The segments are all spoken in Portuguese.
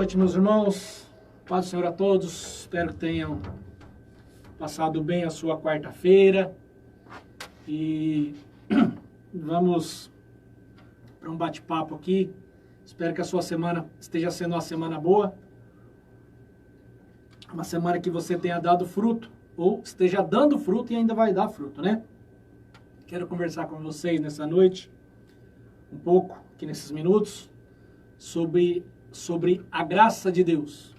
noite, meus irmãos. Paz do Senhor a todos. Espero que tenham passado bem a sua quarta-feira. E vamos para um bate-papo aqui. Espero que a sua semana esteja sendo uma semana boa. Uma semana que você tenha dado fruto, ou esteja dando fruto e ainda vai dar fruto, né? Quero conversar com vocês nessa noite, um pouco, aqui nesses minutos, sobre a graça de Deus.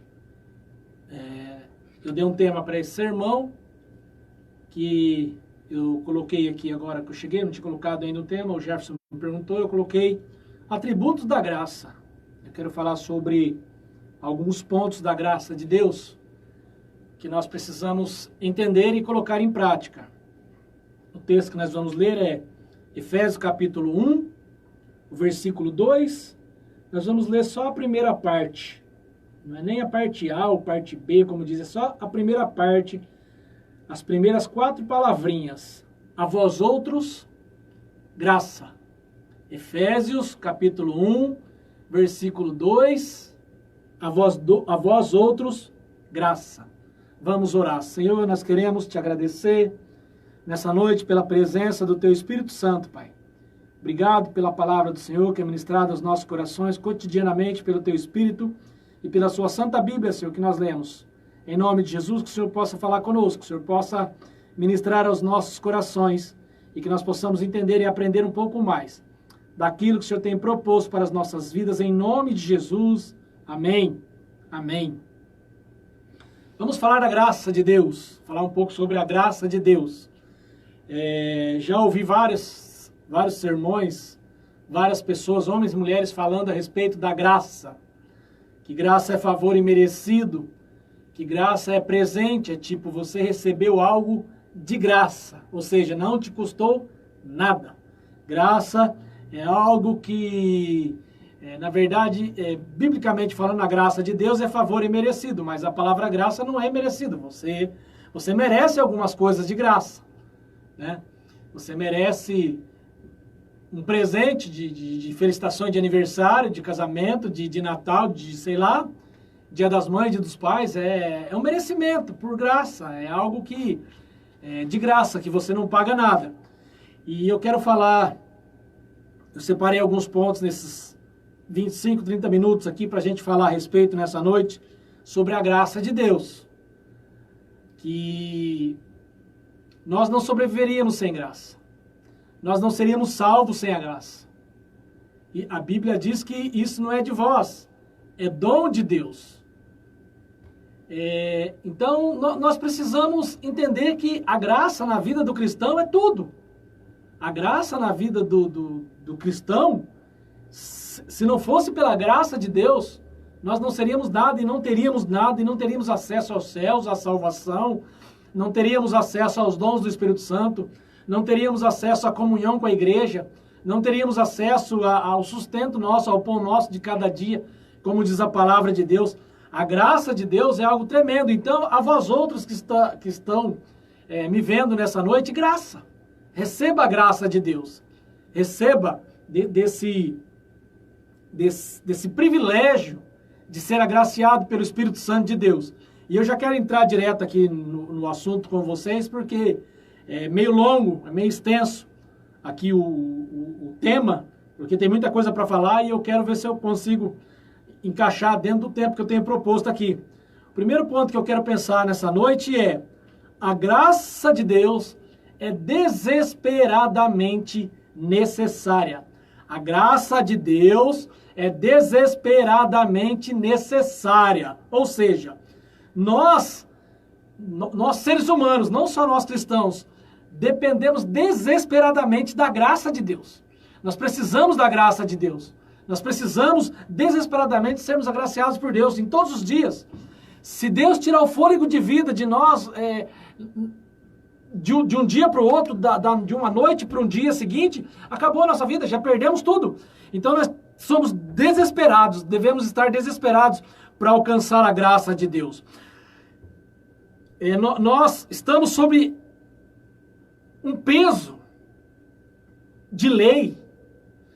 Eu dei um tema para esse sermão, que eu coloquei aqui agora que eu cheguei, não tinha colocado ainda o tema, o Jefferson me perguntou, eu coloquei atributos da graça. Eu quero falar sobre alguns pontos da graça de Deus, que nós precisamos entender e colocar em prática. O texto que nós vamos ler é Efésios capítulo 1, o versículo 2. Nós vamos ler só a primeira parte. Não é nem a parte A ou parte B, como diz, é só a primeira parte, as primeiras 4 palavrinhas. A vós outros, graça. Efésios capítulo 1, versículo 2. A vós outros, graça. Vamos orar. Senhor, nós queremos te agradecer nessa noite pela presença do Teu Espírito Santo, Pai. Obrigado pela palavra do Senhor que é ministrada aos nossos corações cotidianamente pelo Teu Espírito e pela Sua Santa Bíblia, Senhor, que nós lemos. Em nome de Jesus, que o Senhor possa falar conosco, que o Senhor possa ministrar aos nossos corações e que nós possamos entender e aprender um pouco mais daquilo que o Senhor tem proposto para as nossas vidas, em nome de Jesus. Amém. Amém. Vamos falar da graça de Deus, falar um pouco sobre a graça de Deus. Já ouvi vários sermões, várias pessoas, homens e mulheres, falando a respeito da graça. Que graça é favor imerecido, que graça é presente, é tipo você recebeu algo de graça, ou seja, não te custou nada. Graça é algo que, na verdade, biblicamente falando, a graça de Deus é favor imerecido, mas a palavra graça não é imerecido. Você merece algumas coisas de graça, né? Você merece um presente de felicitações de aniversário, de casamento, de Natal, de sei lá, Dia das Mães, Dia dos Pais. É um merecimento, por graça. É algo que de graça, que você não paga nada. E eu quero falar, eu separei alguns pontos nesses 25, 30 minutos aqui para a gente falar a respeito nessa noite sobre a graça de Deus. Que nós não sobreviveríamos sem graça. Nós não seríamos salvos sem a graça. E a Bíblia diz que isso não é de vós, é dom de Deus. Então, nós precisamos entender que a graça na vida do cristão é tudo. A graça na vida do cristão, se não fosse pela graça de Deus, nós não seríamos nada e não teríamos nada e não teríamos acesso aos céus, à salvação, não teríamos acesso aos dons do Espírito Santo, não teríamos acesso à comunhão com a igreja, não teríamos acesso ao sustento nosso, ao pão nosso de cada dia, como diz a palavra de Deus. A graça de Deus é algo tremendo. Então, a vós outros que estão me vendo nessa noite, graça. Receba a graça de Deus. Receba desse privilégio de ser agraciado pelo Espírito Santo de Deus. E eu já quero entrar direto aqui no assunto com vocês, porque é meio longo, é meio extenso aqui o tema, porque tem muita coisa para falar e eu quero ver se eu consigo encaixar dentro do tempo que eu tenho proposto aqui. O primeiro ponto que eu quero pensar nessa noite é: a graça de Deus é desesperadamente necessária. A graça de Deus é desesperadamente necessária. Ou seja, nós seres humanos, não só nós cristãos, dependemos desesperadamente da graça de Deus. Nós precisamos da graça de Deus. Nós precisamos desesperadamente sermos agraciados por Deus em todos os dias. Se Deus tirar o fôlego de vida de nós, de um dia para o outro, de uma noite para um dia seguinte, acabou a nossa vida, já perdemos tudo. Então nós somos desesperados, devemos estar desesperados para alcançar a graça de Deus. Nós estamos sob um peso de lei.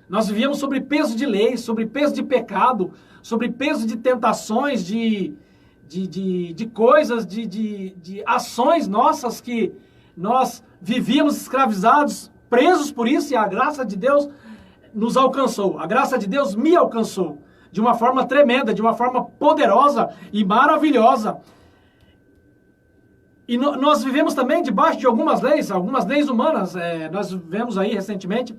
Nós vivíamos sobre peso de leis, sobre peso de pecado, sobre peso de tentações, de coisas, de ações nossas que nós vivíamos escravizados, presos por isso, e a graça de Deus nos alcançou. A graça de Deus me alcançou de uma forma tremenda, de uma forma poderosa e maravilhosa. E nós vivemos também debaixo de algumas leis humanas. Nós vivemos aí recentemente,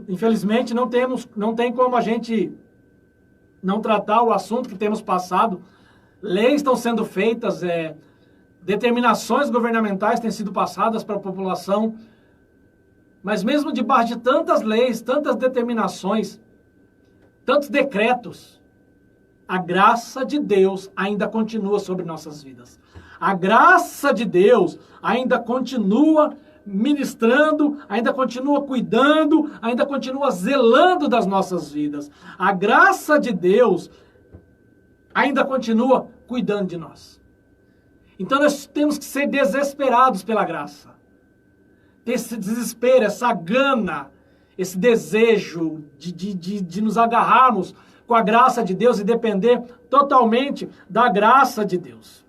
infelizmente não tem como a gente não tratar o assunto que temos passado. Leis estão sendo feitas, determinações governamentais têm sido passadas para a população, mas mesmo debaixo de tantas leis, tantas determinações, tantos decretos, a graça de Deus ainda continua sobre nossas vidas. A graça de Deus ainda continua ministrando, ainda continua cuidando, ainda continua zelando das nossas vidas. A graça de Deus ainda continua cuidando de nós. Então nós temos que ser desesperados pela graça. Ter esse desespero, essa gana, esse desejo de nos agarrarmos com a graça de Deus e depender totalmente da graça de Deus.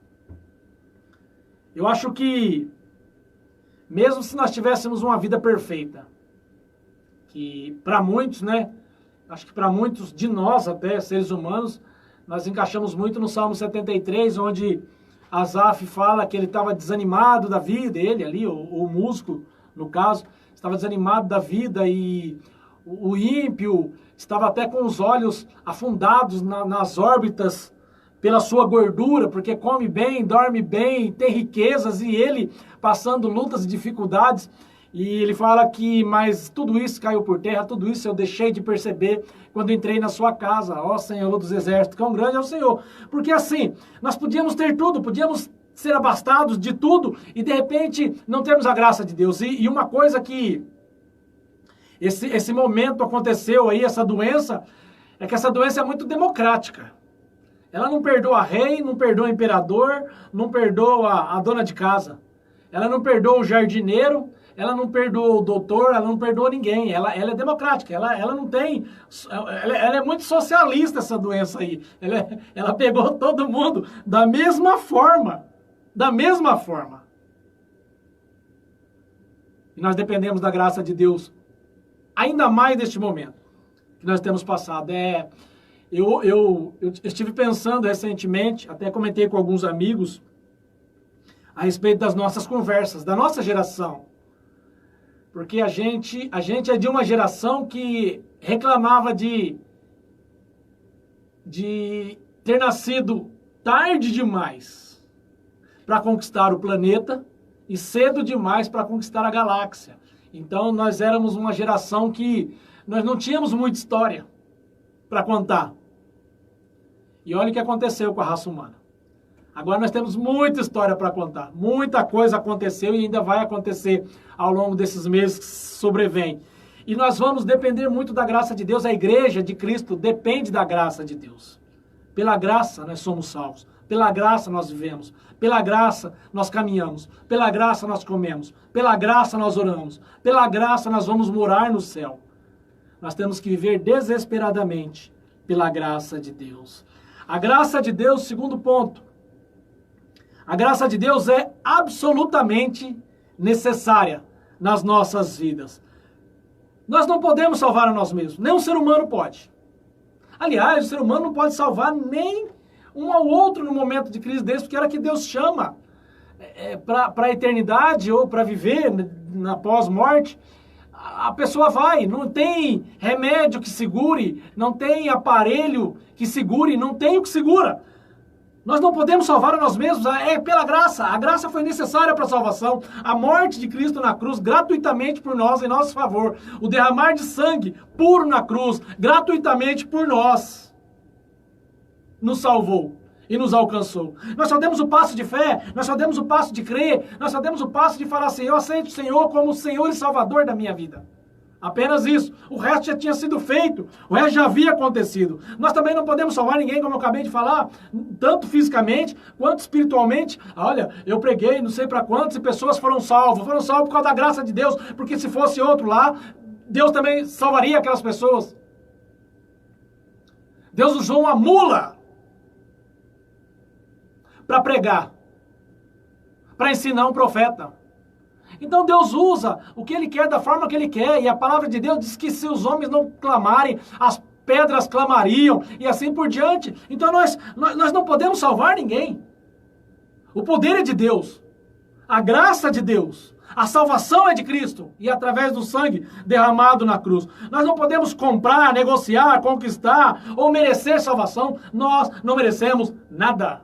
Eu acho que, mesmo se nós tivéssemos uma vida perfeita, que para muitos, né, acho que para muitos de nós até, seres humanos, nós encaixamos muito no Salmo 73, onde Asaf fala que ele estava desanimado da vida, ele ali, o músico, no caso, estava desanimado da vida e o ímpio estava até com os olhos afundados nas órbitas pela sua gordura, porque come bem, dorme bem, tem riquezas, e ele passando lutas e dificuldades. E ele fala que, mas tudo isso caiu por terra, tudo isso eu deixei de perceber quando entrei na sua casa, ó Senhor dos Exércitos, quão grande é o Senhor. Porque assim, nós podíamos ter tudo, podíamos ser abastados de tudo, e de repente não termos a graça de Deus. E uma coisa que esse momento aconteceu aí, essa doença, é que essa doença é muito democrática. Ela não perdoa rei, não perdoa imperador, não perdoa a dona de casa. Ela não perdoa o jardineiro, ela não perdoa o doutor, ela não perdoa ninguém. Ela é democrática, ela não tem... Ela é muito socialista, essa doença aí. Ela pegou todo mundo da mesma forma. Da mesma forma. E nós dependemos da graça de Deus, ainda mais neste momento que nós temos passado. Eu estive pensando recentemente, até comentei com alguns amigos, a respeito das nossas conversas, da nossa geração. Porque a gente é de uma geração que reclamava de ter nascido tarde demais para conquistar o planeta e cedo demais para conquistar a galáxia. Então nós éramos uma geração que nós não tínhamos muita história para contar. E olha o que aconteceu com a raça humana. Agora nós temos muita história para contar. Muita coisa aconteceu e ainda vai acontecer ao longo desses meses que sobrevêm. E nós vamos depender muito da graça de Deus. A igreja de Cristo depende da graça de Deus. Pela graça nós somos salvos. Pela graça nós vivemos. Pela graça nós caminhamos. Pela graça nós comemos. Pela graça nós oramos. Pela graça nós vamos morar no céu. Nós temos que viver desesperadamente pela graça de Deus. A graça de Deus, segundo ponto. A graça de Deus é absolutamente necessária nas nossas vidas. Nós não podemos salvar a nós mesmos. Nem um ser humano pode. Aliás, o ser humano não pode salvar nem um ao outro no momento de crise desse, porque era que Deus chama para a eternidade ou para viver na pós-morte. A pessoa vai, não tem remédio que segure, não tem aparelho que segure, não tem o que segura. Nós não podemos salvar a nós mesmos, é pela graça. A graça foi necessária para a salvação. A morte de Cristo na cruz, gratuitamente por nós, em nosso favor. O derramar de sangue puro na cruz, gratuitamente por nós, nos salvou e nos alcançou. Nós só demos o passo de fé, nós só demos o passo de crer, nós só demos o passo de falar assim, eu aceito o Senhor como o Senhor e Salvador da minha vida. Apenas isso. O resto já tinha sido feito. O resto já havia acontecido. Nós também não podemos salvar ninguém, como eu acabei de falar, tanto fisicamente quanto espiritualmente. Olha, eu preguei não sei para quantas e pessoas foram salvas. Foram salvas por causa da graça de Deus, porque se fosse outro lá, Deus também salvaria aquelas pessoas. Deus usou uma mula para pregar, para ensinar um profeta. Então Deus usa o que Ele quer da forma que Ele quer. E a palavra de Deus diz que se os homens não clamarem, as pedras clamariam e assim por diante. Então nós não podemos salvar ninguém. O poder é de Deus. A graça é de Deus. A salvação é de Cristo e através do sangue derramado na cruz. Nós não podemos comprar, negociar, conquistar ou merecer salvação. Nós não merecemos nada.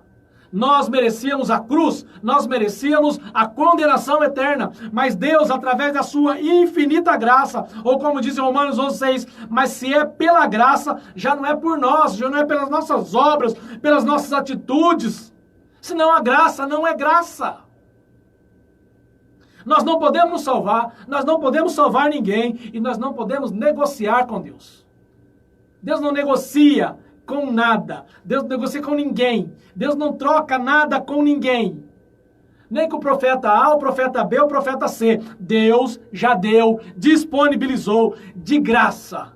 Nós merecíamos a cruz, nós merecíamos a condenação eterna. Mas Deus, através da sua infinita graça, ou como diz em Romanos 11:6, mas se é pela graça, já não é por nós, já não é pelas nossas obras, pelas nossas atitudes. Senão a graça não é graça. Nós não podemos nos salvar, nós não podemos salvar ninguém e nós não podemos negociar com Deus. Deus não negocia com nada. Deus não negocia com ninguém. Deus não troca nada com ninguém. Nem com o profeta A, o profeta B, o profeta C. Deus já deu, disponibilizou de graça.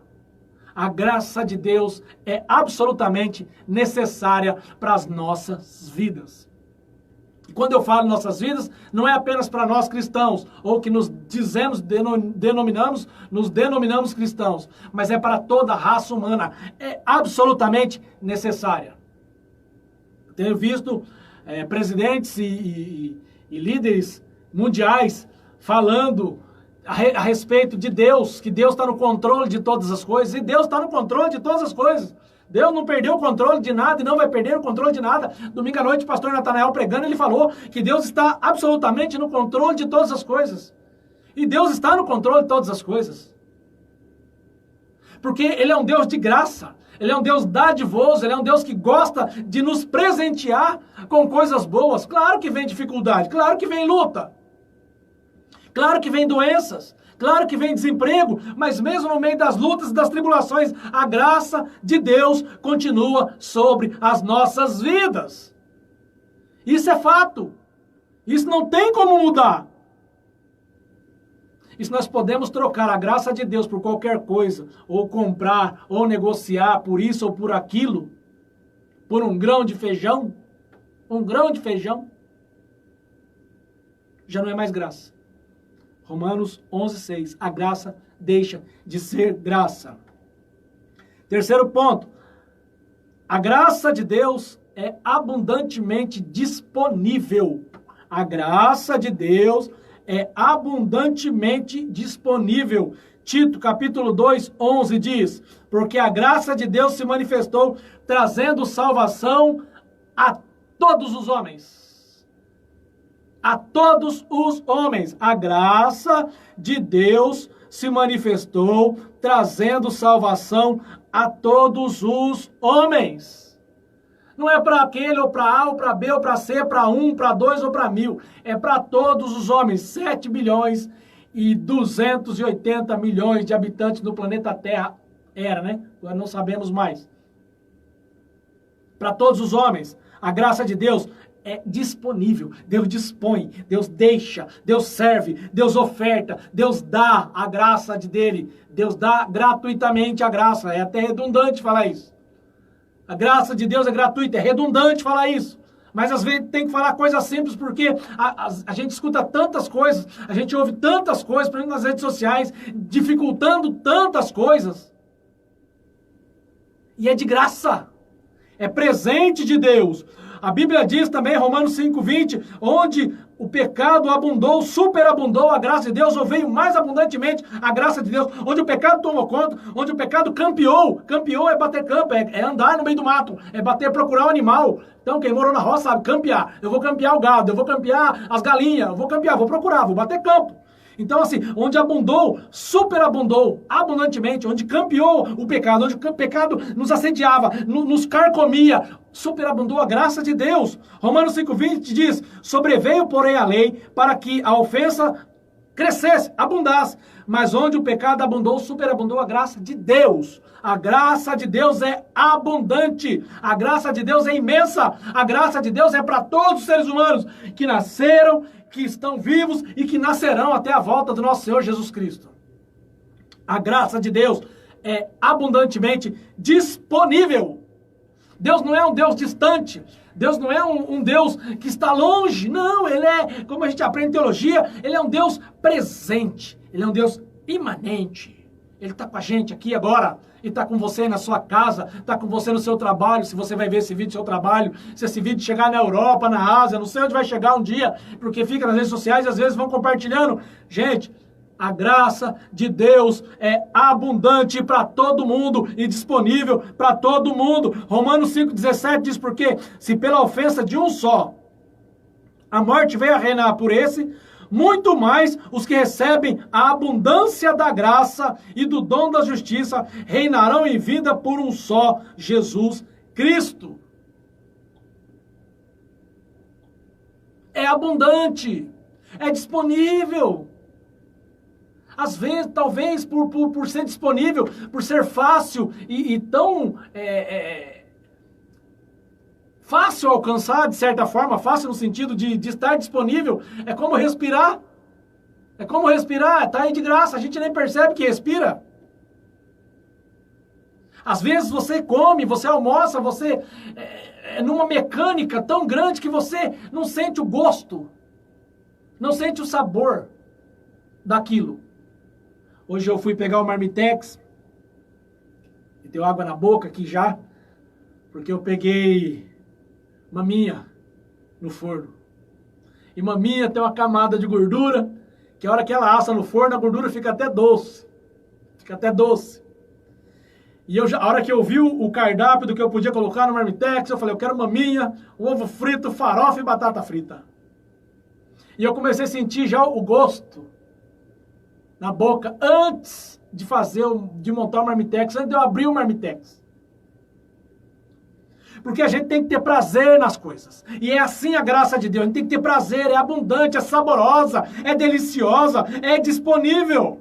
A graça de Deus é absolutamente necessária para as nossas vidas. E quando eu falo nossas vidas, não é apenas para nós cristãos, ou que nos denominamos cristãos, mas é para toda a raça humana. É absolutamente necessária. Tenho visto presidentes e líderes mundiais falando a respeito de Deus, que Deus está no controle de todas as coisas, e Deus está no controle de todas as coisas. Deus não perdeu o controle de nada e não vai perder o controle de nada. Domingo à noite, o pastor Natanael pregando, ele falou que Deus está absolutamente no controle de todas as coisas. E Deus está no controle de todas as coisas. Porque Ele é um Deus de graça. Ele é um Deus dadivoso. Ele é um Deus que gosta de nos presentear com coisas boas. Claro que vem dificuldade, claro que vem luta. Claro que vem doenças. Claro que vem desemprego, mas mesmo no meio das lutas e das tribulações, a graça de Deus continua sobre as nossas vidas. Isso é fato. Isso não tem como mudar. E se nós podemos trocar a graça de Deus por qualquer coisa, ou comprar, ou negociar por isso ou por aquilo, por um grão de feijão, já não é mais graça. Romanos 11:6. A graça deixa de ser graça. Terceiro ponto. A graça de Deus é abundantemente disponível. A graça de Deus é abundantemente disponível. Tito, capítulo 2:11 diz: porque a graça de Deus se manifestou, trazendo salvação a todos os homens. A todos os homens. A graça de Deus se manifestou, trazendo salvação a todos os homens. Não é para aquele, ou para A, ou para B, ou para C, para 1, para 2 ou para 1000. É para todos os homens. 7 bilhões e 280 milhões de habitantes no planeta Terra. Era, né? Agora não sabemos mais. Para todos os homens. A graça de Deus é disponível. Deus dispõe, Deus deixa, Deus serve, Deus oferta, Deus dá a graça dele. Deus dá gratuitamente a graça. É até redundante falar isso. A graça de Deus é gratuita, é redundante falar isso. Mas às vezes tem que falar coisas simples porque a gente escuta tantas coisas, a gente ouve tantas coisas, por exemplo, nas redes sociais, dificultando tantas coisas. E é de graça. É presente de Deus. A Bíblia diz também, Romanos 5:20, onde o pecado abundou, superabundou a graça de Deus, ou veio mais abundantemente a graça de Deus, onde o pecado tomou conta, onde o pecado campeou é bater campo, é andar no meio do mato, é bater, procurar um animal. Então, quem morou na roça sabe, campear. Eu vou campear o gado, eu vou campear as galinhas, eu vou campear, vou procurar, vou bater campo. Então, assim, onde abundou, superabundou, abundantemente, onde campeou o pecado, onde o pecado nos assediava, nos carcomia, superabundou a graça de Deus. Romanos 5:20 diz, sobreveio, porém, a lei, para que a ofensa crescesse, abundasse. Mas onde o pecado abundou, superabundou a graça de Deus. A graça de Deus é abundante. A graça de Deus é imensa. A graça de Deus é para todos os seres humanos que nasceram, que estão vivos e que nascerão até a volta do nosso Senhor Jesus Cristo. A graça de Deus é abundantemente disponível. Deus não é um Deus distante. Deus não é um Deus que está longe. Não, ele é, como a gente aprende em teologia, ele é um Deus presente. Ele é um Deus imanente. Ele está com a gente aqui agora. E está com você na sua casa, está com você no seu trabalho, se você vai ver esse vídeo no seu trabalho, se esse vídeo chegar na Europa, na Ásia, não sei onde vai chegar um dia, porque fica nas redes sociais e às vezes vão compartilhando. Gente, a graça de Deus é abundante para todo mundo e disponível para todo mundo. Romanos 5,17 diz porque se pela ofensa de um só a morte veio a reinar por esse, muito mais os que recebem a abundância da graça e do dom da justiça reinarão em vida por um só, Jesus Cristo. É abundante, é disponível. Às vezes, talvez, por ser disponível, por ser fácil e tão fácil alcançar, de certa forma, fácil no sentido de estar disponível, é como respirar. É como respirar, está aí de graça, a gente nem percebe que respira. Às vezes você come, você almoça, você é numa mecânica tão grande que você não sente o gosto, não sente o sabor daquilo. Hoje eu fui pegar o Marmitex, e deu água na boca aqui já, porque eu peguei maminha no forno. E maminha tem uma camada de gordura, que a hora que ela assa no forno, a gordura fica até doce. Fica até doce. E a hora que eu vi o cardápio do que eu podia colocar no Marmitex, eu falei, eu quero maminha, ovo frito, farofa e batata frita. E eu comecei a sentir já o gosto na boca antes de montar o Marmitex, antes de eu abrir o Marmitex. Porque a gente tem que ter prazer nas coisas. E é assim a graça de Deus. A gente tem que ter prazer, é abundante, é saborosa, é deliciosa, é disponível.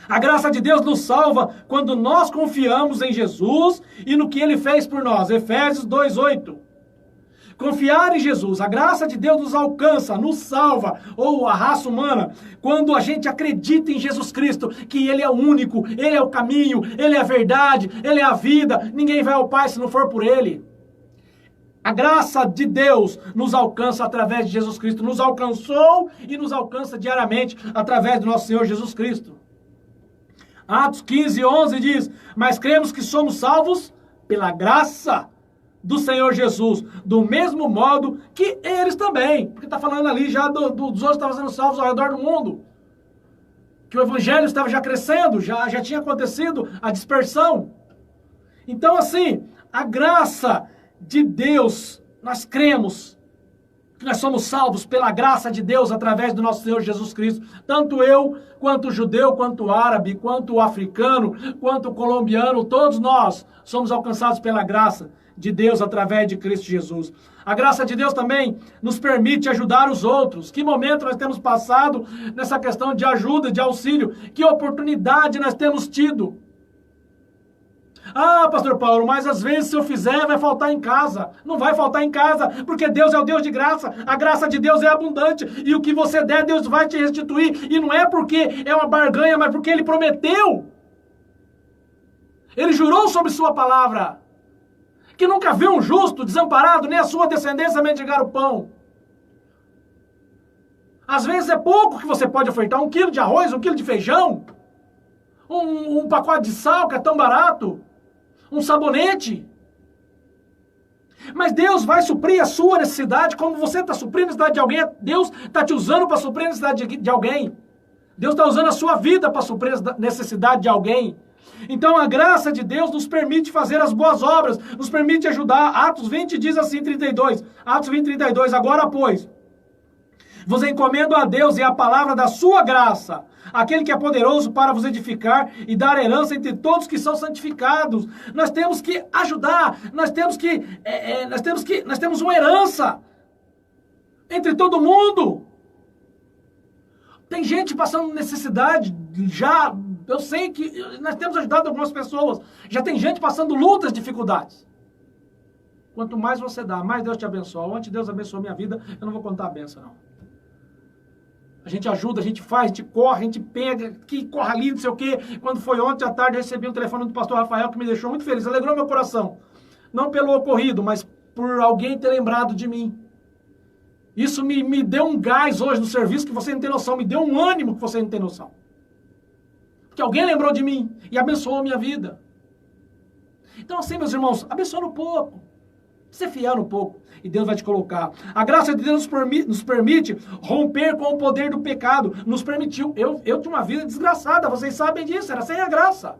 A graça de Deus nos salva quando nós confiamos em Jesus e no que Ele fez por nós. Efésios 2:8. Confiar em Jesus, a graça de Deus nos alcança, nos salva, ou a raça humana, quando a gente acredita em Jesus Cristo, que Ele é o único, Ele é o caminho, Ele é a verdade, Ele é a vida, ninguém vai ao Pai se não for por Ele. A graça de Deus nos alcança através de Jesus Cristo, nos alcançou e nos alcança diariamente através do nosso Senhor Jesus Cristo. Atos 15:11 diz, mas cremos que somos salvos pela graça do Senhor Jesus, do mesmo modo que eles também. Porque está falando ali já dos outros que estavam sendo salvos ao redor do mundo. Que o evangelho estava já crescendo, já tinha acontecido a dispersão. Então assim, a graça de Deus, nós cremos que nós somos salvos pela graça de Deus através do nosso Senhor Jesus Cristo. Tanto eu, quanto o judeu, quanto o árabe, quanto o africano, quanto o colombiano, todos nós somos alcançados pela graça de Deus através de Cristo Jesus. A graça de Deus também nos permite ajudar os outros. Que momento nós temos passado nessa questão de ajuda, de auxílio? Que oportunidade nós temos tido? Ah, pastor Paulo, mas às vezes se eu fizer vai faltar em casa. Não vai faltar em casa, porque Deus é o Deus de graça. A graça de Deus é abundante. E o que você der, Deus vai te restituir. E não é porque é uma barganha, mas porque Ele prometeu. Ele jurou sobre sua palavra que nunca viu um justo desamparado, nem a sua descendência mendigar o pão. Às vezes é pouco que você pode ofertar, 1 quilo de arroz, 1 quilo de feijão, um pacote de sal que é tão barato, um sabonete. Mas Deus vai suprir a sua necessidade, como você está suprindo a necessidade de alguém, Deus está te usando para suprir a necessidade de alguém. Deus está usando a sua vida para suprir a necessidade de alguém. Então a graça de Deus nos permite fazer as boas obras, nos permite ajudar. Atos 20 diz assim, 32. Atos 20, 32. Agora, pois, vos encomendo a Deus e a palavra da sua graça, aquele que é poderoso para vos edificar e dar herança entre todos que são santificados. Nós temos que ajudar, nós temos uma herança entre todo mundo. Tem gente passando necessidade já. Eu sei que nós temos ajudado algumas pessoas. Já tem gente passando lutas, dificuldades. Quanto mais você dá, mais Deus te abençoa. Ontem Deus abençoou minha vida, eu não vou contar a benção, não. A gente ajuda, a gente faz, a gente corre, a gente pega, que corre ali, não sei o quê. Quando foi ontem à tarde, eu recebi um telefone do pastor Rafael que me deixou muito feliz, alegrou meu coração. Não pelo ocorrido, mas por alguém ter lembrado de mim. Isso me deu um gás hoje no serviço que você não tem noção, me deu um ânimo que você não tem noção. Porque alguém lembrou de mim e abençoou a minha vida. Então assim, meus irmãos, abençoa no pouco. Ser fiel no pouco. E Deus vai te colocar. A graça de Deus nos permite romper com o poder do pecado. Nos permitiu. Eu tinha uma vida desgraçada, vocês sabem disso, era sem a graça.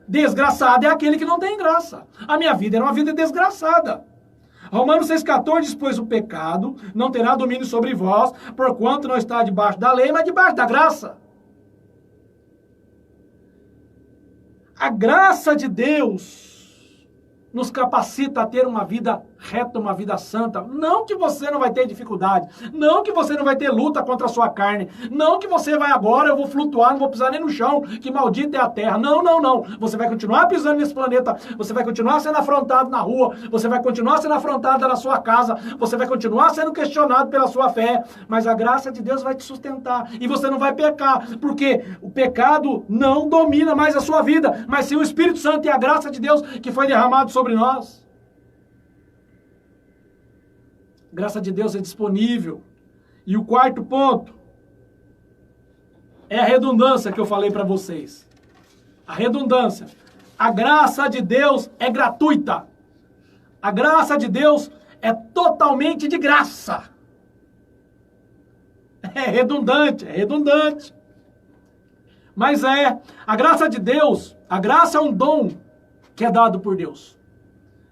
Desgraçado é aquele que não tem graça. A minha vida era uma vida desgraçada. Romanos 6,14 diz, pois o pecado não terá domínio sobre vós, porquanto não está debaixo da lei, mas debaixo da graça. A graça de Deus nos capacita a ter uma vida reta, uma vida santa. Não que você não vai ter dificuldade, não que você não vai ter luta contra a sua carne, não que você vai agora, eu vou flutuar, não vou pisar nem no chão, que maldita é a terra. Não, não, não. Você vai continuar pisando nesse planeta, você vai continuar sendo afrontado na rua, você vai continuar sendo afrontado na sua casa, você vai continuar sendo questionado pela sua fé, mas a graça de Deus vai te sustentar e você não vai pecar, porque o pecado não domina mais a sua vida, mas sim o Espírito Santo e a graça de Deus que foi derramado sobre nós. Graça de Deus é disponível. E o quarto ponto é a redundância que eu falei para vocês. A redundância. A graça de Deus é gratuita. A graça de Deus é totalmente de graça. É redundante, é redundante. Mas a graça de Deus, a graça é um dom que é dado por Deus.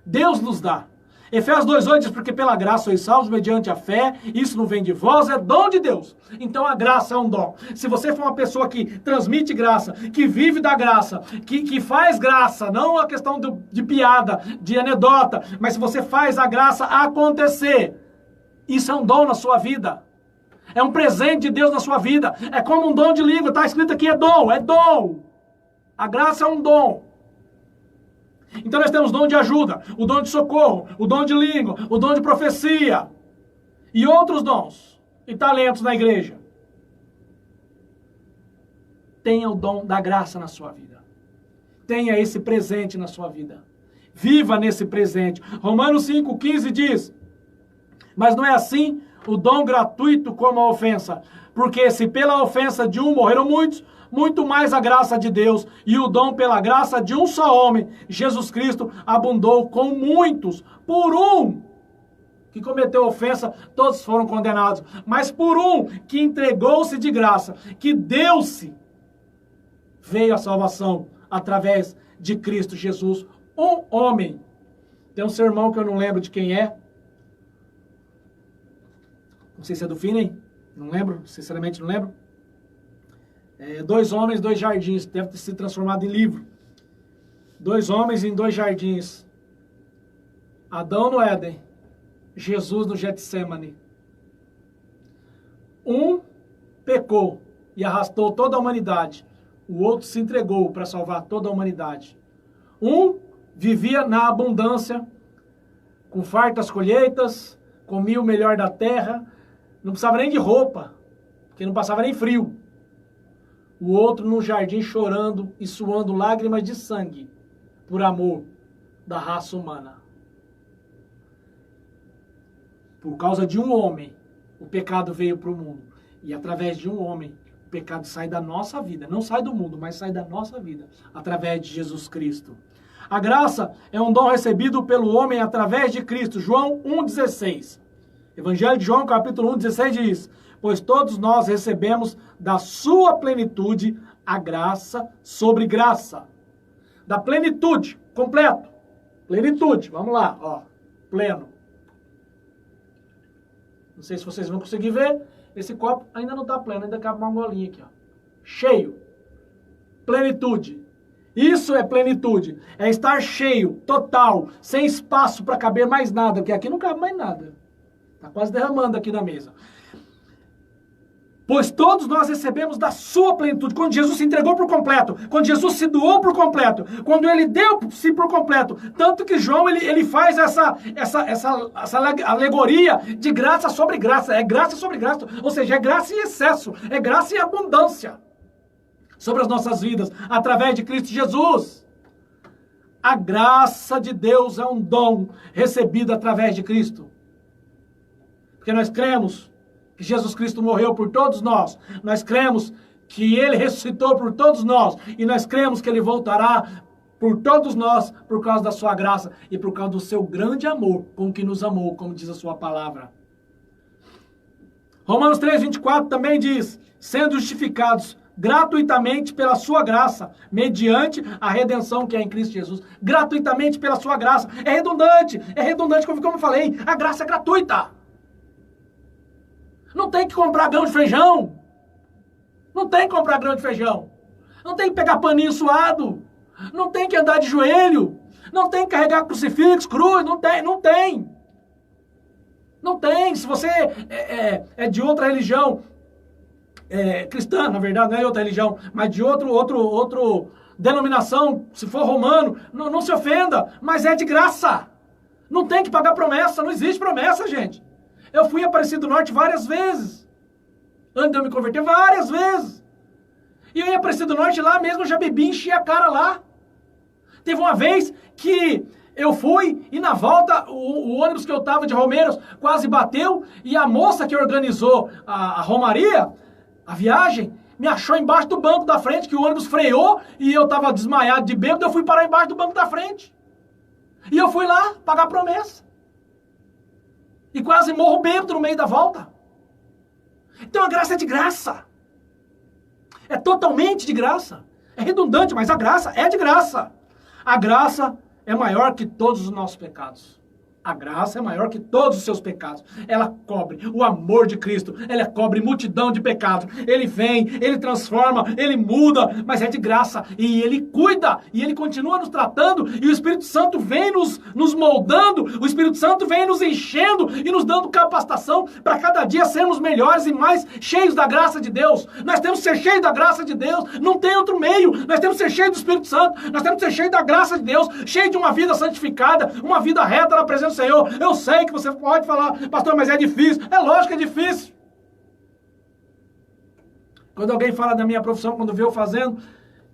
Deus nos dá. Efésios 2,8 diz, porque pela graça sois salvos mediante a fé, isso não vem de vós, é dom de Deus. Então a graça é um dom. Se você for uma pessoa que transmite graça, que vive da graça, que faz graça, não a questão de piada, de anedota, mas se você faz a graça acontecer, isso é um dom na sua vida. É um presente de Deus na sua vida. É como um dom de língua, está escrito aqui, é dom, é dom. A graça é um dom. Então nós temos o dom de ajuda, o dom de socorro, o dom de língua, o dom de profecia e outros dons e talentos na igreja. Tenha o dom da graça na sua vida. Tenha esse presente na sua vida. Viva nesse presente. Romanos 5,15 diz, mas não é assim o dom gratuito como a ofensa, porque se pela ofensa de um morreram muitos, muito mais a graça de Deus e o dom pela graça de um só homem, Jesus Cristo, abundou com muitos. Por um que cometeu ofensa, todos foram condenados. Mas por um que entregou-se de graça, que deu-se, veio a salvação através de Cristo Jesus, um homem. Tem um sermão que eu não lembro de quem é. Não sei se é do Finney, não lembro, sinceramente não lembro. 2 homens, 2 jardins, deve ter sido transformado em livro. 2 homens em 2 jardins. Adão no Éden, Jesus no Getsemane. Um pecou e arrastou toda a humanidade. O outro se entregou para salvar toda a humanidade. Um vivia na abundância, com fartas colheitas, comia o melhor da terra, não precisava nem de roupa, porque não passava nem frio. O outro no jardim chorando e suando lágrimas de sangue por amor da raça humana. Por causa de um homem, o pecado veio para o mundo. E através de um homem, o pecado sai da nossa vida. Não sai do mundo, mas sai da nossa vida. Através de Jesus Cristo. A graça é um dom recebido pelo homem através de Cristo. João 1,16. Evangelho de João, capítulo 1,16 diz, pois todos nós recebemos da sua plenitude a graça sobre graça. Da plenitude, completo. Plenitude, vamos lá, ó, pleno. Não sei se vocês vão conseguir ver, esse copo ainda não está pleno, ainda cabe uma golinha aqui, ó. Cheio. Plenitude. Isso é plenitude. É estar cheio, total, sem espaço para caber mais nada, porque aqui não cabe mais nada. Está quase derramando aqui na mesa. Pois todos nós recebemos da sua plenitude. Quando Jesus se entregou por completo, quando Jesus se doou por completo, quando ele deu-se por completo. Tanto que João ele faz essa alegoria de graça sobre graça. É graça sobre graça. Ou seja, é graça em excesso. É graça em abundância sobre as nossas vidas, através de Cristo Jesus. A graça de Deus é um dom recebido através de Cristo. Porque nós cremos que Jesus Cristo morreu por todos nós. Nós cremos que Ele ressuscitou por todos nós. E nós cremos que Ele voltará por todos nós por causa da sua graça e por causa do seu grande amor com que nos amou, como diz a sua palavra. Romanos 3:24 também diz: sendo justificados gratuitamente pela sua graça, mediante a redenção que é em Cristo Jesus. Gratuitamente pela sua graça. É redundante, como eu falei, a graça é gratuita. Não tem que comprar grão de feijão. Não tem que comprar grão de feijão. Não tem que pegar paninho suado. Não tem que andar de joelho. Não tem que carregar crucifixo, cruz. Não tem. Não tem. Se você é de outra religião, cristã, na verdade, não é de outra religião, mas de outro denominação, se for romano, não se ofenda, mas é de graça. Não tem que pagar promessa. Não existe promessa, gente. Eu fui a Aparecido do Norte várias vezes. Antes de eu me converter, várias vezes. E eu ia a Aparecido do Norte lá mesmo, eu já bebi, enchi a cara lá. Teve uma vez que eu fui e na volta o ônibus que eu tava de Romeiros quase bateu e a moça que organizou a romaria, a viagem, me achou embaixo do banco da frente, que o ônibus freou e eu tava desmaiado de bêbado, eu fui parar embaixo do banco da frente. E eu fui lá pagar promessa. E quase morro bêbado no meio da volta. Então a graça é de graça. É totalmente de graça. É redundante, mas a graça é de graça. A graça é maior que todos os nossos pecados. A graça é maior que todos os seus pecados. Ela cobre o amor de Cristo. Ela cobre multidão de pecados. Ele vem, Ele transforma, Ele muda, mas é de graça. E Ele cuida, e Ele continua nos tratando, e o Espírito Santo vem nos moldando, o Espírito Santo vem nos enchendo e nos dando capacitação para cada dia sermos melhores e mais cheios da graça de Deus. Nós temos que ser cheios da graça de Deus. Não tem outro meio. Nós temos que ser cheios do Espírito Santo. Nós temos que ser cheios da graça de Deus, cheios de uma vida santificada, uma vida reta na presença do Senhor. Eu sei que você pode falar, pastor, mas é difícil. É lógico que é difícil. Quando alguém fala da minha profissão, quando vê eu fazendo,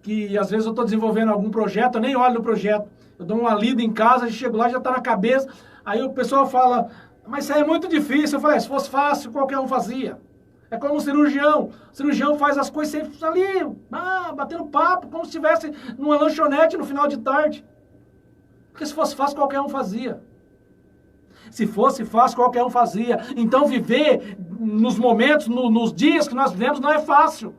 que às vezes eu estou desenvolvendo algum projeto, eu nem olho no projeto. Eu dou uma lida em casa, chego lá, já está na cabeça. Aí o pessoal fala, mas isso aí é muito difícil. Eu falei, se fosse fácil, qualquer um fazia. É como um cirurgião. O cirurgião faz as coisas sempre ali, batendo papo, como se estivesse numa lanchonete no final de tarde. Porque se fosse fácil, qualquer um fazia. Se fosse fácil, qualquer um fazia. Então viver nos momentos, nos dias que nós vivemos, não é fácil.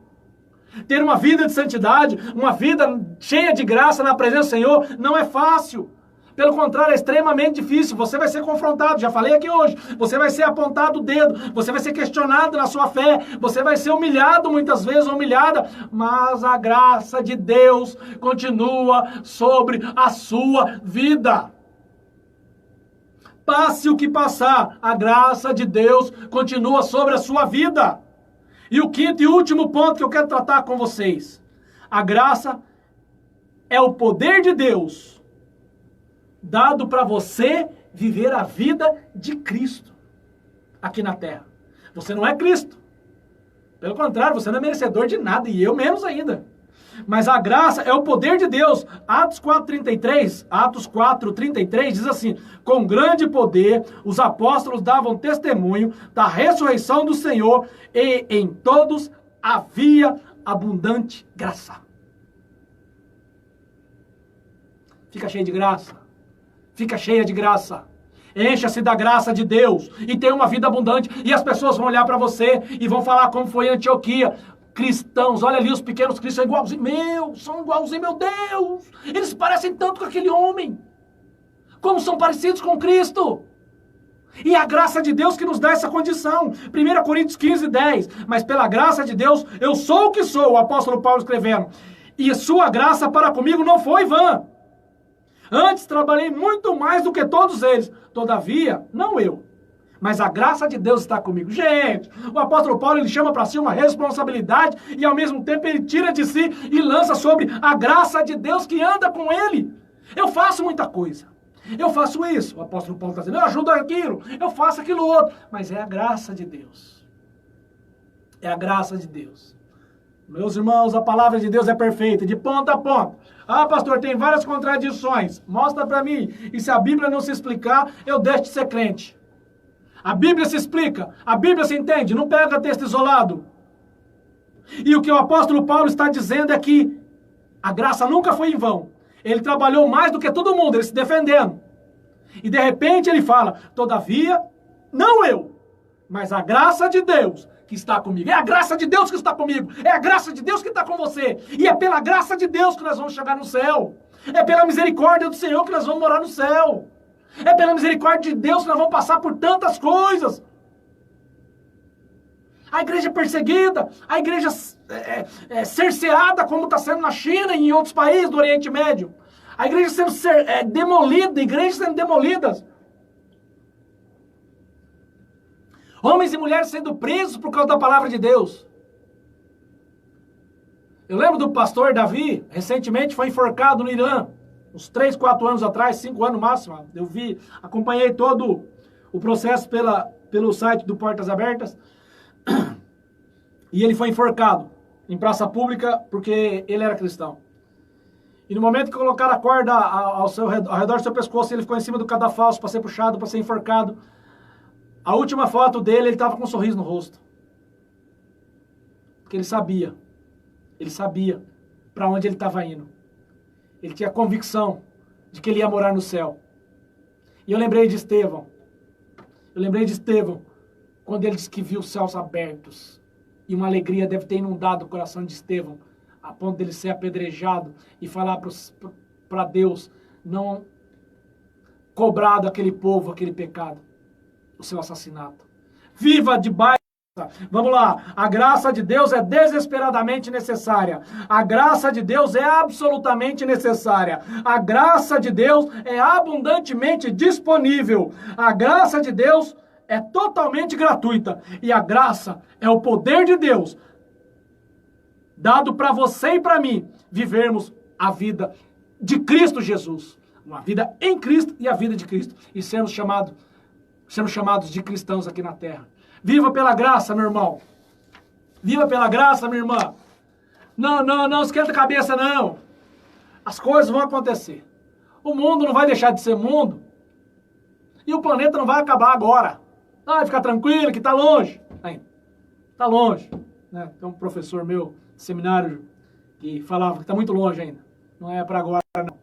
Ter uma vida de santidade, uma vida cheia de graça na presença do Senhor, não é fácil. Pelo contrário, é extremamente difícil. Você vai ser confrontado, já falei aqui hoje. Você vai ser apontado o dedo, você vai ser questionado na sua fé, você vai ser humilhado muitas vezes, humilhada, mas a graça de Deus continua sobre a sua vida. Passe o que passar, a graça de Deus continua sobre a sua vida. E o quinto e último ponto que eu quero tratar com vocês. A graça é o poder de Deus dado para você viver a vida de Cristo aqui na terra. Você não é Cristo. Pelo contrário, você não é merecedor de nada, e eu menos ainda. Mas a graça é o poder de Deus. Atos 4:33 diz assim: com grande poder os apóstolos davam testemunho da ressurreição do Senhor, e em todos havia abundante graça. Fica cheio de graça. Fica cheia de graça. Encha-se da graça de Deus e tenha uma vida abundante. E as pessoas vão olhar para você e vão falar como foi em Antioquia. Cristãos, olha ali os pequenos cristãos, são igualzinhos, meu Deus. Eles parecem tanto com aquele homem. Como são parecidos com Cristo. E a graça de Deus que nos dá essa condição. 1 Coríntios 15:10. Mas pela graça de Deus, eu sou o que sou, o apóstolo Paulo escrevendo. E sua graça para comigo não foi vã. Antes trabalhei muito mais do que todos eles. Todavia, não eu, mas a graça de Deus está comigo. Gente, o apóstolo Paulo, ele chama para si uma responsabilidade e ao mesmo tempo ele tira de si e lança sobre a graça de Deus que anda com ele. Eu faço muita coisa. Eu faço isso. O apóstolo Paulo está dizendo, eu ajudo aquilo, eu faço aquilo outro. Mas é a graça de Deus. É a graça de Deus. Meus irmãos, a palavra de Deus é perfeita, de ponta a ponta. Ah, pastor, tem várias contradições. Mostra para mim. E se a Bíblia não se explicar, eu deixo de ser crente. A Bíblia se explica, a Bíblia se entende, não pega texto isolado. E o que o apóstolo Paulo está dizendo é que a graça nunca foi em vão. Ele trabalhou mais do que todo mundo, ele se defendendo. E de repente ele fala, todavia, não eu, mas a graça de Deus que está comigo. É a graça de Deus que está comigo. É a graça de Deus que está com você. E é pela graça de Deus que nós vamos chegar no céu. É pela misericórdia do Senhor que nós vamos morar no céu. É pela misericórdia de Deus que nós vamos passar por tantas coisas. A igreja perseguida, a igreja cerceada, como está sendo na China e em outros países do Oriente Médio. A igreja sendo demolida, igrejas sendo demolidas. Homens e mulheres sendo presos por causa da palavra de Deus. Eu lembro do pastor Davi, recentemente foi enforcado no Irã. Uns 3, 4 anos atrás, 5 anos no máximo. Eu acompanhei todo o processo pelo site do Portas Abertas. E ele foi enforcado em praça pública porque ele era cristão. E no momento que colocaram a corda ao redor do seu pescoço, ele ficou em cima do cadafalso para ser puxado, para ser enforcado. A última foto dele, ele estava com um sorriso no rosto. Porque ele sabia para onde ele estava indo. Ele tinha convicção de que ele ia morar no céu. E eu lembrei de Estevão. Quando ele disse que viu os céus abertos. E uma alegria deve ter inundado o coração de Estevão, a ponto dele ser apedrejado e falar para Deus não cobrar daquele povo aquele pecado, o seu assassinato. Viva debaixo. Vamos lá, a graça de Deus é desesperadamente necessária. A graça de Deus é absolutamente necessária. A graça de Deus é abundantemente disponível. A graça de Deus é totalmente gratuita. E a graça é o poder de Deus dado para você e para mim vivermos a vida de Cristo Jesus. Uma vida em Cristo e a vida de Cristo. E sermos chamados de cristãos aqui na terra. Viva pela graça, meu irmão. Viva pela graça, minha irmã. Não esquenta a cabeça, não. As coisas vão acontecer. O mundo não vai deixar de ser mundo. E o planeta não vai acabar agora. Vai ficar tranquilo que está longe. Está longe. Né? Tem um professor meu de seminário que falava que está muito longe ainda. Não é para agora, não.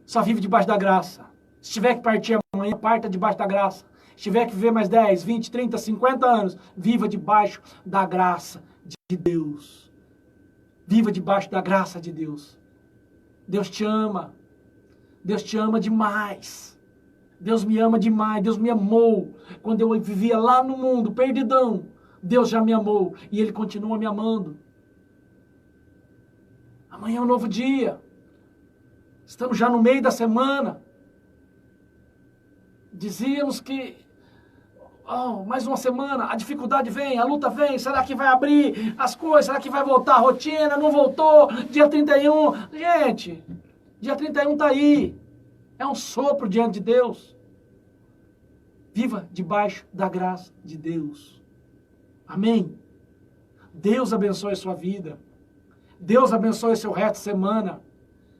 Só vive debaixo da graça. Se tiver que partir amanhã, parta debaixo da graça. Se tiver que viver mais 10, 20, 30, 50 anos, viva debaixo da graça de Deus. Viva debaixo da graça de Deus. Deus te ama. Deus te ama demais. Deus me ama demais. Deus me amou. Quando eu vivia lá no mundo, perdidão, Deus já me amou. E Ele continua me amando. Amanhã é um novo dia. Estamos já no meio da semana. Dizíamos que mais uma semana, a dificuldade vem, a luta vem, será que vai abrir as coisas, será que vai voltar a rotina, não voltou, dia 31, gente, dia 31 está aí, é um sopro diante de Deus. Viva debaixo da graça de Deus, amém? Deus abençoe a sua vida, Deus abençoe seu resto de semana,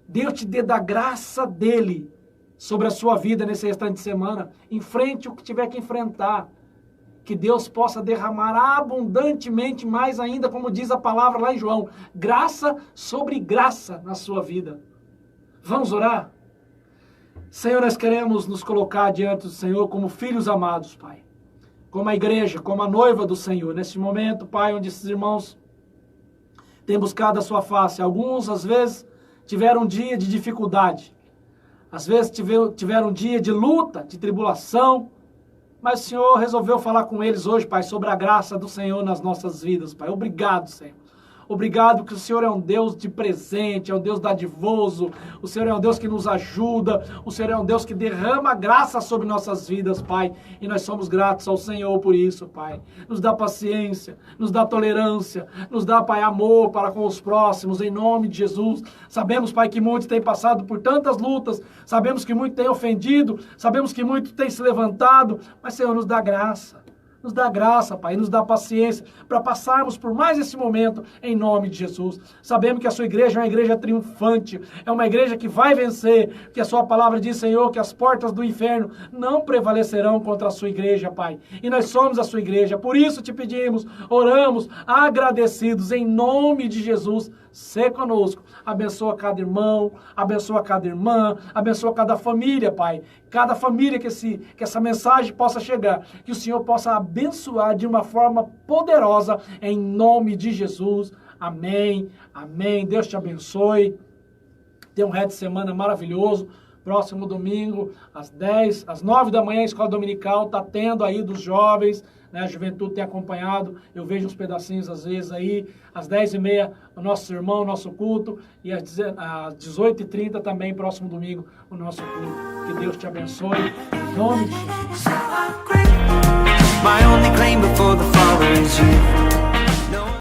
Deus te dê da graça dEle, sobre a sua vida nesse restante de semana. Enfrente o que tiver que enfrentar. Que Deus possa derramar abundantemente mais ainda, como diz a palavra lá em João. Graça sobre graça na sua vida. Vamos orar? Senhor, nós queremos nos colocar diante do Senhor como filhos amados, Pai. Como a igreja, como a noiva do Senhor. Nesse momento, Pai, onde esses irmãos têm buscado a sua face. Alguns, às vezes, tiveram um dia de dificuldade. Às vezes tiveram um dia de luta, de tribulação, mas o Senhor resolveu falar com eles hoje, Pai, sobre a graça do Senhor nas nossas vidas, Pai. Obrigado, Senhor. Obrigado que o Senhor é um Deus de presente, é um Deus dadivoso, o Senhor é um Deus que nos ajuda, o Senhor é um Deus que derrama graça sobre nossas vidas, Pai. E nós somos gratos ao Senhor por isso, Pai. Nos dá paciência, nos dá tolerância, nos dá, Pai, amor para com os próximos, em nome de Jesus. Sabemos, Pai, que muitos têm passado por tantas lutas, sabemos que muitos têm ofendido, sabemos que muitos têm se levantado, mas, Senhor, nos dá graça. Nos dá graça, Pai, nos dá paciência para passarmos por mais esse momento em nome de Jesus. Sabemos que a sua igreja é uma igreja triunfante, é uma igreja que vai vencer, que a sua palavra diz, Senhor, que as portas do inferno não prevalecerão contra a sua igreja, Pai. E nós somos a sua igreja, por isso te pedimos, oramos, agradecidos em nome de Jesus. Sê conosco, abençoa cada irmão, abençoa cada irmã, abençoa cada família, Pai. Cada família que essa mensagem possa chegar, que o Senhor possa abençoar de uma forma poderosa, em nome de Jesus. Amém, amém. Deus te abençoe. Tenha um resto de semana maravilhoso. Próximo domingo, às 9 da manhã, a escola dominical está tendo aí dos jovens, né? A juventude tem acompanhado, eu vejo uns pedacinhos às vezes aí, às 10h30, o nosso sermão, o nosso culto, e às 18h30 também, próximo domingo, o nosso culto. Que Deus te abençoe, em nome de Jesus. My only claim before the Father is you.